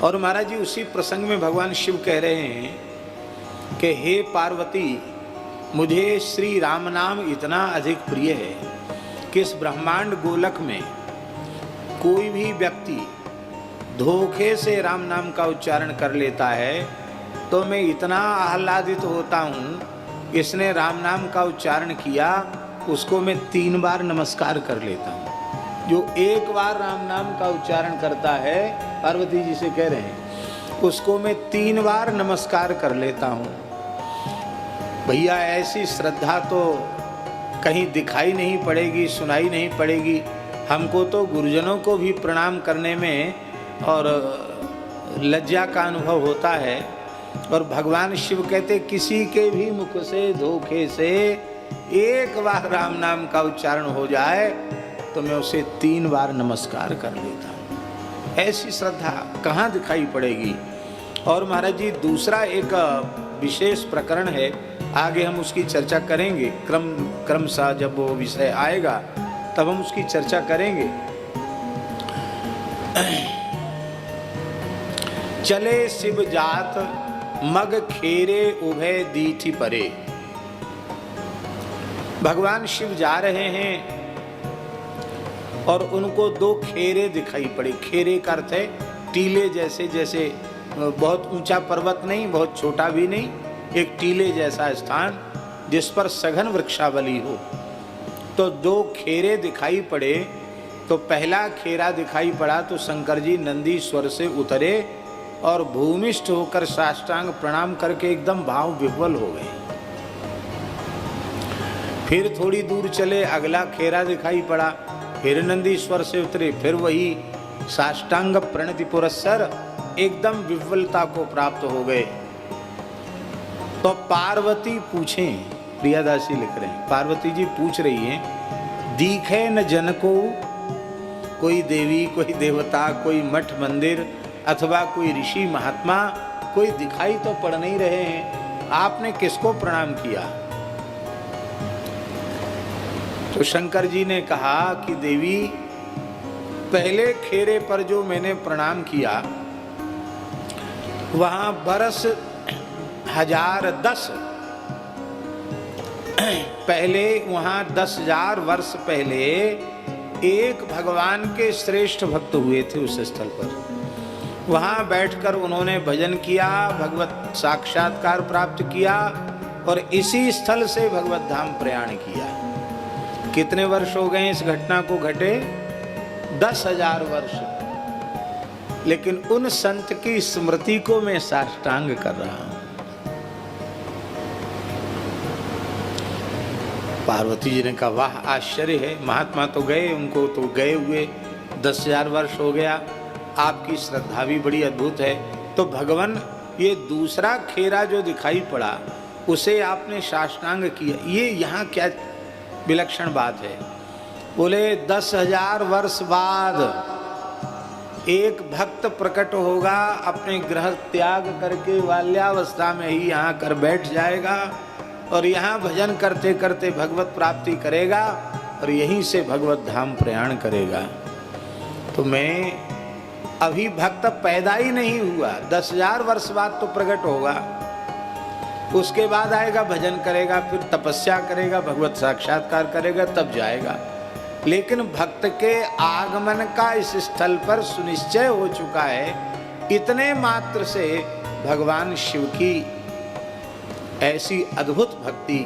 और महाराज जी उसी प्रसंग में भगवान शिव कह रहे हैं कि हे पार्वती, मुझे श्री राम नाम इतना अधिक प्रिय है कि इस ब्रह्मांड गोलक में कोई भी व्यक्ति धोखे से राम नाम का उच्चारण कर लेता है तो मैं इतना आह्लादित होता हूँ, इसने राम नाम का उच्चारण किया उसको मैं 3 बार नमस्कार कर लेता हूँ। जो एक बार राम नाम का उच्चारण करता है, पार्वती जी से कह रहे हैं, उसको मैं 3 बार नमस्कार कर लेता हूँ। भैया ऐसी श्रद्धा तो कहीं दिखाई नहीं पड़ेगी, सुनाई नहीं पड़ेगी। हमको तो गुरुजनों को भी प्रणाम करने में और लज्जा का अनुभव होता है। और भगवान शिव कहते किसी के भी मुख से धोखे से एक बार राम नाम का उच्चारण हो जाए तो मैं उसे 3 बार नमस्कार कर लेता हूँ। ऐसी श्रद्धा कहाँ दिखाई पड़ेगी। और महाराज जी दूसरा एक विशेष प्रकरण है, आगे हम उसकी चर्चा करेंगे, क्रमशः जब वो विषय आएगा तब हम उसकी चर्चा करेंगे। चले शिव जात मग खेरे उभय दीठी परे। भगवान शिव जा रहे हैं और उनको 2 खेरे दिखाई पड़े। खेरे का अर्थ है टीले जैसे, जैसे बहुत ऊंचा पर्वत नहीं, बहुत छोटा भी नहीं, एक टीले जैसा स्थान जिस पर सघन वृक्षावली हो। तो 2 खेरे दिखाई पड़े। तो पहला खेरा दिखाई पड़ा तो शंकर जी नंदीश्वर से उतरे और भूमिष्ठ होकर साष्टांग प्रणाम करके एकदम भाव विह्वल हो गए। फिर थोड़ी दूर चले, अगला खेरा दिखाई पड़ा, फिर नंदीश्वर से उतरे, फिर वही साष्टांग प्रणति पुरस्सर एकदम विह्वलता को प्राप्त हो गए। तो पार्वती पूछें, प्रियादासी लिख रहे हैं, पार्वती जी पूछ रही हैं, दिखे न जन को कोई देवी, कोई देवता, कोई मठ मंदिर अथवा कोई ऋषि महात्मा, कोई दिखाई तो पड़ नहीं रहे हैं, आपने किसको प्रणाम किया? तो शंकर जी ने कहा कि देवी, पहले खेरे पर जो मैंने प्रणाम किया वहां बरस 1010 पहले, वहां 10,000 वर्ष पहले एक भगवान के श्रेष्ठ भक्त हुए थे उस स्थल पर। वहां बैठकर उन्होंने भजन किया, भगवत साक्षात्कार प्राप्त किया और इसी स्थल से भगवत धाम प्रयाण किया। कितने वर्ष हो गए इस घटना को घटे? 10,000 वर्ष। लेकिन उन संत की स्मृति को मैं साष्टांग कर रहा हूं। पार्वती जी ने कहा वाह, आश्चर्य है, महात्मा तो गए, उनको तो गए हुए 10,000 वर्ष हो गया, आपकी श्रद्धा भी बड़ी अद्भुत है। तो भगवान, ये दूसरा खेरा जो दिखाई पड़ा उसे आपने साष्टांग किया, ये यहाँ क्या विलक्षण बात है। बोले 10,000 वर्ष बाद एक भक्त प्रकट होगा, अपने ग्रह त्याग करके बाल्यावस्था में ही यहाँ कर बैठ जाएगा और यहाँ भजन करते करते भगवत प्राप्ति करेगा और यहीं से भगवत धाम प्रयाण करेगा। तो मैं अभी भक्त पैदा ही नहीं हुआ, 10,000 वर्ष बाद तो प्रकट होगा, उसके बाद आएगा, भजन करेगा, फिर तपस्या करेगा, भगवत साक्षात्कार करेगा, तब जाएगा। लेकिन भक्त के आगमन का इस स्थल पर सुनिश्चय हो चुका है। इतने मात्र से भगवान शिव की ऐसी अद्भुत भक्ति।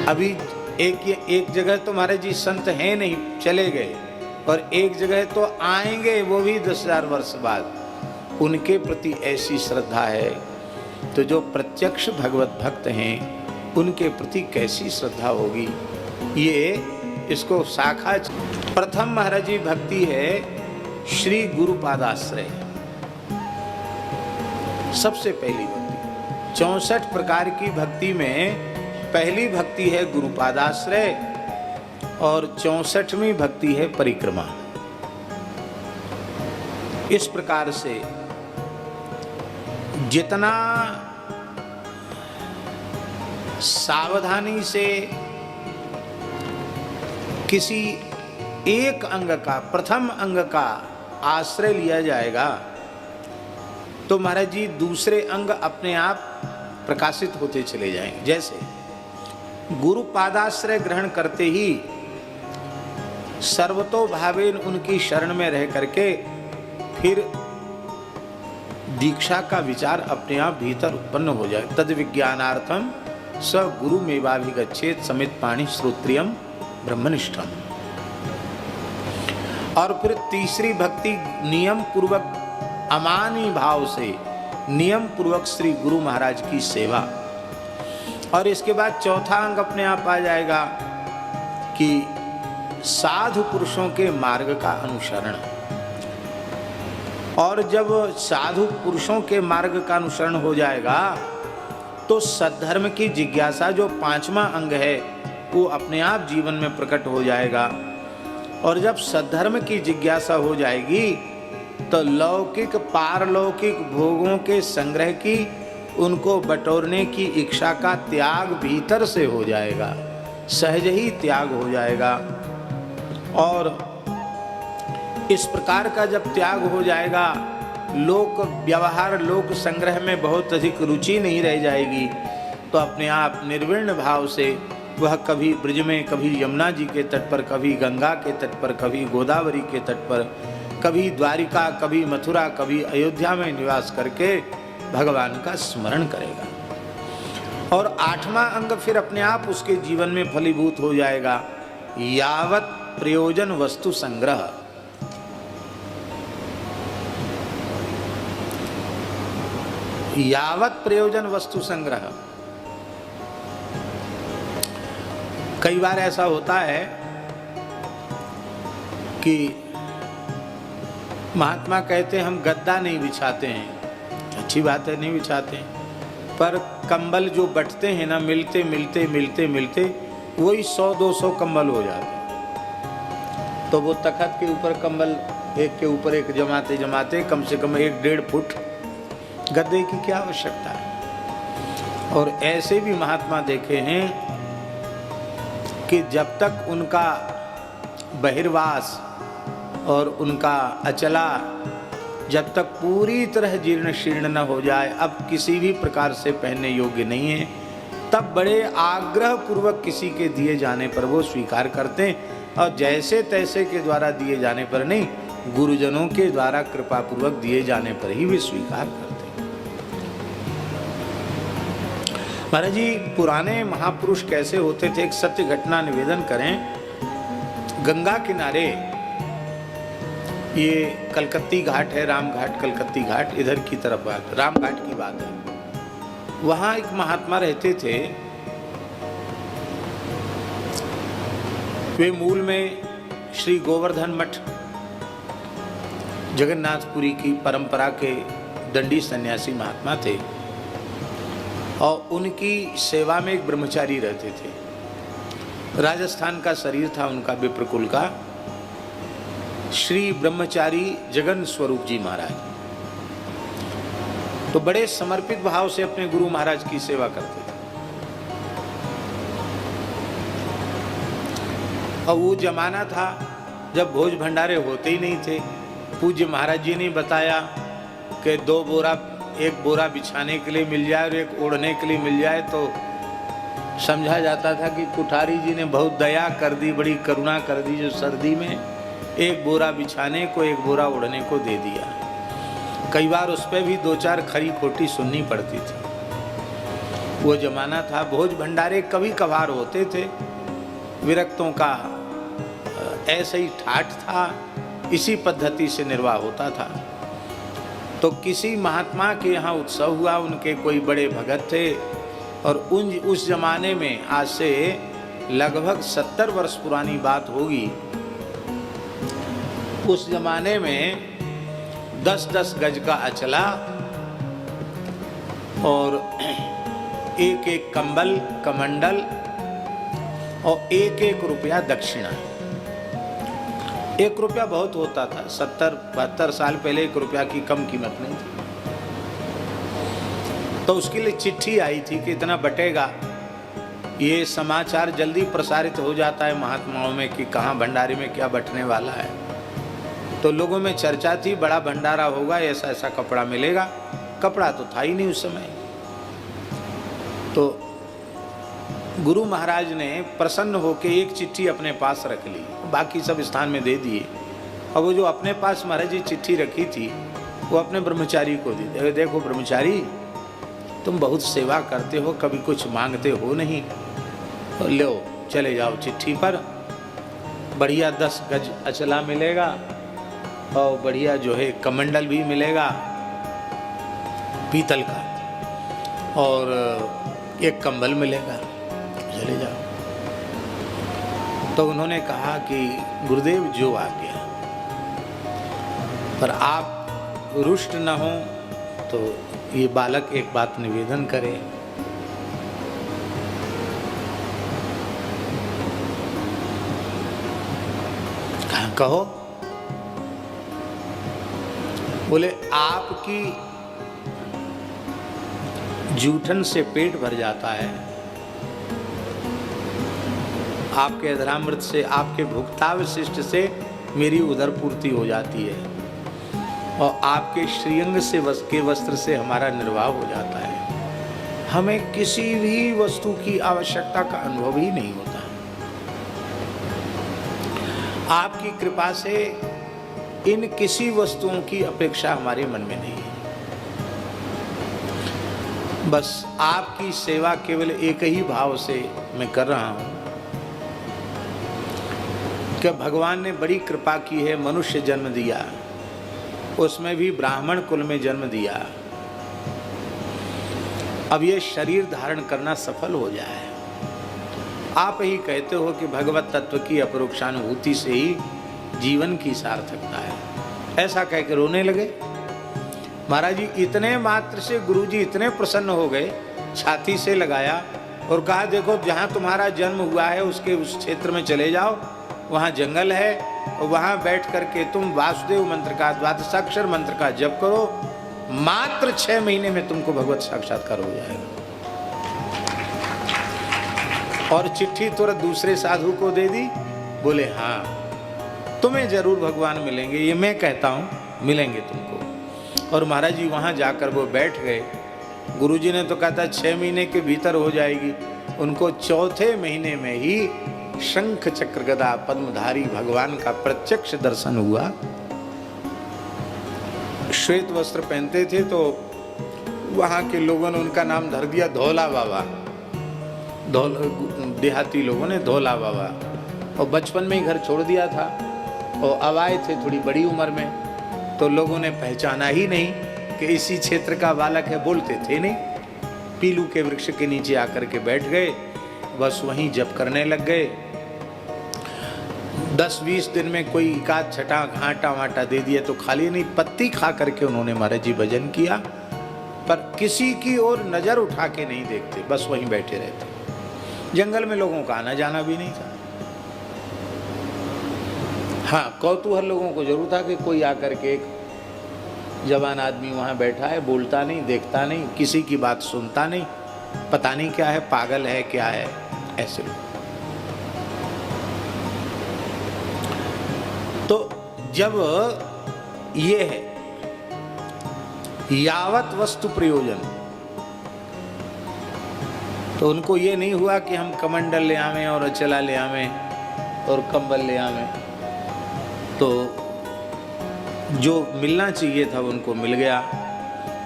अभी एक जगह तो महाराज जी संत हैं नहीं, चले गए, और एक जगह तो आएंगे, वो भी 10,000 वर्ष बाद। उनके प्रति ऐसी श्रद्धा है, तो जो प्रत्यक्ष भगवत भक्त हैं उनके प्रति कैसी श्रद्धा होगी। ये इसको शाखा। प्रथम महाराज जी भक्ति है श्री गुरुपादाश्रय, सबसे पहली भक्ति। 64 प्रकार की भक्ति में पहली भक्ति है गुरुपादाश्रय और 64वीं भक्ति है परिक्रमा। इस प्रकार से जितना सावधानी से किसी एक अंग का, प्रथम अंग का आश्रय लिया जाएगा तो महाराज जी दूसरे अंग अपने आप प्रकाशित होते चले जाएंगे। जैसे गुरु पादाश्रय ग्रहण करते ही सर्वतो भावेन उनकी शरण में रह करके फिर दीक्षा का विचार अपने आप भीतर उत्पन्न हो जाए। तद विज्ञानार्थम स गुरु मेवाभिगच्छेत समित पाणि श्रोत्रियम ब्रह्मनिष्ठम। और फिर तीसरी भक्ति नियम पूर्वक अमानी भाव से नियम पूर्वक श्री गुरु महाराज की सेवा। और इसके बाद चौथा अंग अपने आप आ जाएगा कि साधु पुरुषों के मार्ग का अनुसरण। और जब साधु पुरुषों के मार्ग का अनुसरण हो जाएगा तो सद्धर्म की जिज्ञासा जो पांचवा अंग है वो अपने आप जीवन में प्रकट हो जाएगा। और जब सद्धर्म की जिज्ञासा हो जाएगी तो लौकिक पारलौकिक भोगों के संग्रह की उनको बटोरने की इच्छा का त्याग भीतर से हो जाएगा, सहज ही त्याग हो जाएगा। और इस प्रकार का जब त्याग हो जाएगा, लोक व्यवहार लोक संग्रह में बहुत अधिक रुचि नहीं रह जाएगी, तो अपने आप निर्विण्ण भाव से वह कभी ब्रज में, कभी यमुना जी के तट पर, कभी गंगा के तट पर, कभी गोदावरी के तट पर, कभी द्वारिका, कभी मथुरा, कभी अयोध्या में निवास करके भगवान का स्मरण करेगा। और आठवां अंग फिर अपने आप उसके जीवन में फलीभूत हो जाएगा, यावत प्रयोजन वस्तु संग्रह। यावत प्रयोजन वस्तु संग्रह। कई बार ऐसा होता है कि महात्मा कहते हैं हम गद्दा नहीं बिछाते हैं, अच्छी बात है नहीं बिछाते हैं, पर कंबल जो बंटते हैं ना, मिलते मिलते मिलते मिलते वही 100-200 कंबल हो जाते। तो वो तख्त के ऊपर कंबल एक के ऊपर एक जमाते जमाते कम से कम 1-1.5 फुट गद्दे की क्या आवश्यकता है। और ऐसे भी महात्मा देखे हैं कि जब तक उनका बहिर्वास और उनका अचला जब तक पूरी तरह जीर्ण शीर्ण न हो जाए, अब किसी भी प्रकार से पहनने योग्य नहीं है, तब बड़े आग्रह पूर्वक किसी के दिए जाने पर वो स्वीकार करते हैं। और जैसे तैसे के द्वारा दिए जाने पर नहीं, गुरुजनों के द्वारा कृपा पूर्वक दिए जाने पर ही वे स्वीकार करते हैं। महाराज जी पुराने महापुरुष कैसे होते थे, एक सत्य घटना निवेदन करें। गंगा किनारे ये कलकत्ती घाट है, राम घाट, कलकत्ती घाट, इधर की तरफ बात, राम घाट की बात है। वहां एक महात्मा रहते थे। वे मूल में श्री गोवर्धन मठ जगन्नाथपुरी की परंपरा के दंडी सन्यासी महात्मा थे। और उनकी सेवा में एक ब्रह्मचारी रहते थे। राजस्थान का शरीर था उनका, विप्रकुल का, श्री ब्रह्मचारी जगन स्वरूप जी महाराज। तो बड़े समर्पित भाव से अपने गुरु महाराज की सेवा करते थे। और वो जमाना था जब भोज भंडारे होते ही नहीं थे। पूज्य महाराज जी ने बताया कि 2 बोरा, एक बोरा बिछाने के लिए मिल जाए और एक ओढ़ने के लिए मिल जाए तो समझा जाता था कि कुठारी जी ने बहुत दया कर दी, बड़ी करुणा कर दी, जो सर्दी में एक बोरा बिछाने को, एक बोरा ओढ़ने को दे दिया। कई बार उस पर भी 2-4 खरी खोटी सुननी पड़ती थी। वो जमाना था। भोज भंडारे कभी कभार होते थे। विरक्तों का ऐसे ही ठाठ था, इसी पद्धति से निर्वाह होता था। तो किसी महात्मा के यहाँ उत्सव हुआ, उनके कोई बड़े भगत थे और उस जमाने में, आज से लगभग 70 वर्ष पुरानी बात होगी, उस जमाने में 10-10 गज का अचला और एक कंबल, कमंडल और 1 रुपया दक्षिणा। 1 रुपया बहुत होता था। 70-72 साल पहले 1 रुपया की कम कीमत नहीं थी। तो उसके लिए चिट्ठी आई थी कि इतना बटेगा। ये समाचार जल्दी प्रसारित हो जाता है महात्माओं में कि कहाँ भंडारे में क्या बटने वाला है। तो लोगों में चर्चा थी, बड़ा भंडारा होगा, ऐसा ऐसा कपड़ा मिलेगा। कपड़ा तो था ही नहीं उस समय। तो गुरु महाराज ने प्रसन्न होकर एक चिट्ठी अपने पास रख ली, बाकी सब स्थान में दे दिए। और वो जो अपने पास महाराज जी चिट्ठी रखी थी वो अपने ब्रह्मचारी को दी। देखो ब्रह्मचारी, तुम बहुत सेवा करते हो, कभी कुछ मांगते हो नहीं, तो लो चले जाओ, चिट्ठी पर बढ़िया 10 गज अचला मिलेगा और बढ़िया जो है कमंडल भी मिलेगा पीतल का, और एक कंबल मिलेगा, चले जाओ। तो उन्होंने कहा कि गुरुदेव जो आ गया, पर आप रुष्ट न हो तो ये बालक एक बात निवेदन करे। कहो। बोले आपकी जूठन से पेट भर जाता है, आपके अधरामृत से, आपके भुक्तावशिष्ट से मेरी उदर पूर्ति हो जाती है, और आपके श्रीअंग से के वस्त्र से हमारा निर्वाह हो जाता है। हमें किसी भी वस्तु की आवश्यकता का अनुभव ही नहीं होता। आपकी कृपा से इन किसी वस्तुओं की अपेक्षा हमारे मन में नहीं है। बस आपकी सेवा केवल एक ही भाव से मैं कर रहा हूं कि भगवान ने बड़ी कृपा की है, मनुष्य जन्म दिया, उसमें भी ब्राह्मण कुल में जन्म दिया। अब ये शरीर धारण करना सफल हो जाए। आप ही कहते हो कि भगवत तत्व की अपरोक्षानुभूति से ही जीवन की सार्थकता है। ऐसा कहकर रोने लगे। महाराज जी इतने मात्र से गुरुजी इतने प्रसन्न हो गए, छाती से लगाया और कहा देखो जहाँ तुम्हारा जन्म हुआ है उसके उस क्षेत्र में चले जाओ, वहाँ जंगल है, और वहाँ बैठ करके तुम वासुदेव मंत्र का, द्वादशाक्षर मंत्र का जप करो, मात्र 6 महीने में तुमको भगवत साक्षात्कार हो जाएगा। और चिट्ठी तुरंत दूसरे साधु को दे दी। बोले हाँ तुम्हें जरूर भगवान मिलेंगे, ये मैं कहता हूँ, मिलेंगे तुमको। और महाराज जी वहाँ जाकर वो बैठ गए। गुरुजी ने तो कहा था 6 महीने के भीतर हो जाएगी, उनको 4थे महीने में ही शंख चक्र गदा पद्मधारी भगवान का प्रत्यक्ष दर्शन हुआ। श्वेत वस्त्र पहनते थे तो वहाँ के लोगों ने उनका नाम धर दिया धौला बाबा। देहाती लोगों ने धौला बाबा। और बचपन में ही घर छोड़ दिया था और अब आए थे थोड़ी बड़ी उम्र में, तो लोगों ने पहचाना ही नहीं कि इसी क्षेत्र का बालक है, बोलते थे नहीं। पीलू के वृक्ष के नीचे आकर के बैठ गए, बस वहीं जप करने लग गए। 10-20 दिन में कोई एकाध छटा घाटा वाटा दे दिया तो खाली नहीं, पत्ती खा करके उन्होंने महाराज जी भजन किया, पर किसी की ओर नजर उठा के नहीं देखते, बस वहीं बैठे रहते। जंगल में लोगों का आना जाना भी नहीं था। हाँ कौतूहल लोगों को जरूर था कि कोई आकर के एक जवान आदमी वहाँ बैठा है, बोलता नहीं, देखता नहीं, किसी की बात सुनता नहीं, पता नहीं क्या है, पागल है क्या है, ऐसे लोग। तो जब ये है यावत वस्तु प्रयोजन, तो उनको ये नहीं हुआ कि हम कमंडल ले आवें और अचला ले आवें और कंबल ले आवें। तो जो मिलना चाहिए था उनको मिल गया।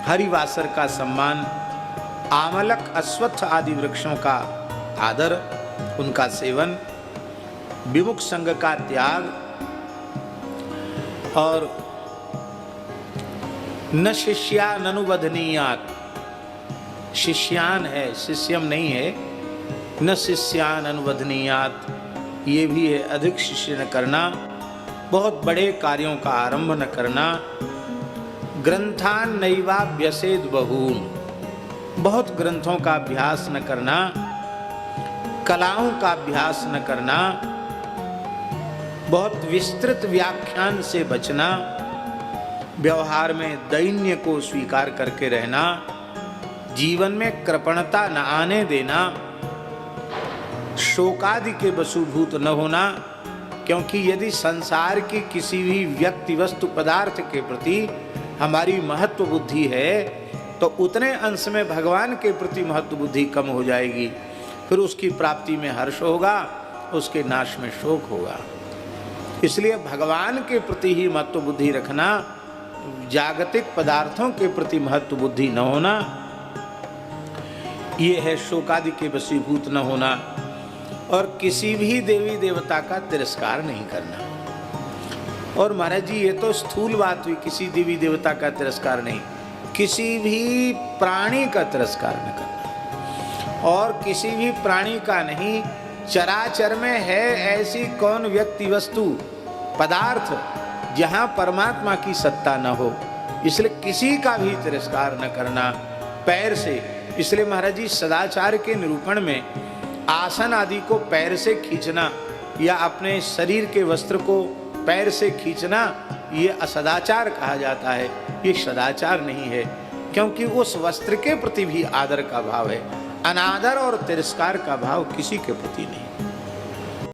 हरिवासर का सम्मान, आमलक अश्वत्थ आदि वृक्षों का आदर, उनका सेवन, विमुख संग का त्याग, और न शिष्यान अनुवदनीयात, शिष्यान है शिष्यम नहीं है, न शिष्यान अनुवदनीयात, ये भी है अधिक शिष्य न करना, बहुत बड़े कार्यों का आरंभ न करना, ग्रंथान नैवाभ्यसेद बहून, बहुत ग्रंथों का अभ्यास न करना, कलाओं का अभ्यास न करना, बहुत विस्तृत व्याख्यान से बचना, व्यवहार में दैन्य को स्वीकार करके रहना, जीवन में कृपणता न आने देना, शोकादि के वशूभूत न होना, क्योंकि यदि संसार की किसी भी व्यक्ति वस्तु पदार्थ के प्रति हमारी महत्व बुद्धि है तो उतने अंश में भगवान के प्रति महत्व बुद्धि कम हो जाएगी। फिर उसकी प्राप्ति में हर्ष होगा, उसके नाश में शोक होगा। इसलिए भगवान के प्रति ही महत्व बुद्धि रखना, जागतिक पदार्थों के प्रति महत्व बुद्धि न होना, ये है शोकादि के वशीभूत न होना। और किसी भी देवी देवता का तिरस्कार नहीं करना। और महाराज जी ये तो स्थूल बात हुई, किसी देवी देवता का तिरस्कार नहीं, किसी भी प्राणी का तिरस्कार न करना। और किसी भी प्राणी का नहीं, चराचर में है ऐसी कौन व्यक्ति वस्तु पदार्थ जहाँ परमात्मा की सत्ता न हो, इसलिए किसी का भी तिरस्कार न करना पैर से। इसलिए महाराज जी सदाचार के निरूपण में आसन आदि को पैर से खींचना या अपने शरीर के वस्त्र को पैर से खींचना, ये असदाचार कहा जाता है। ये सदाचार नहीं है, क्योंकि उस वस्त्र के प्रति भी आदर का भाव है। अनादर और तिरस्कार का भाव किसी के प्रति नहीं।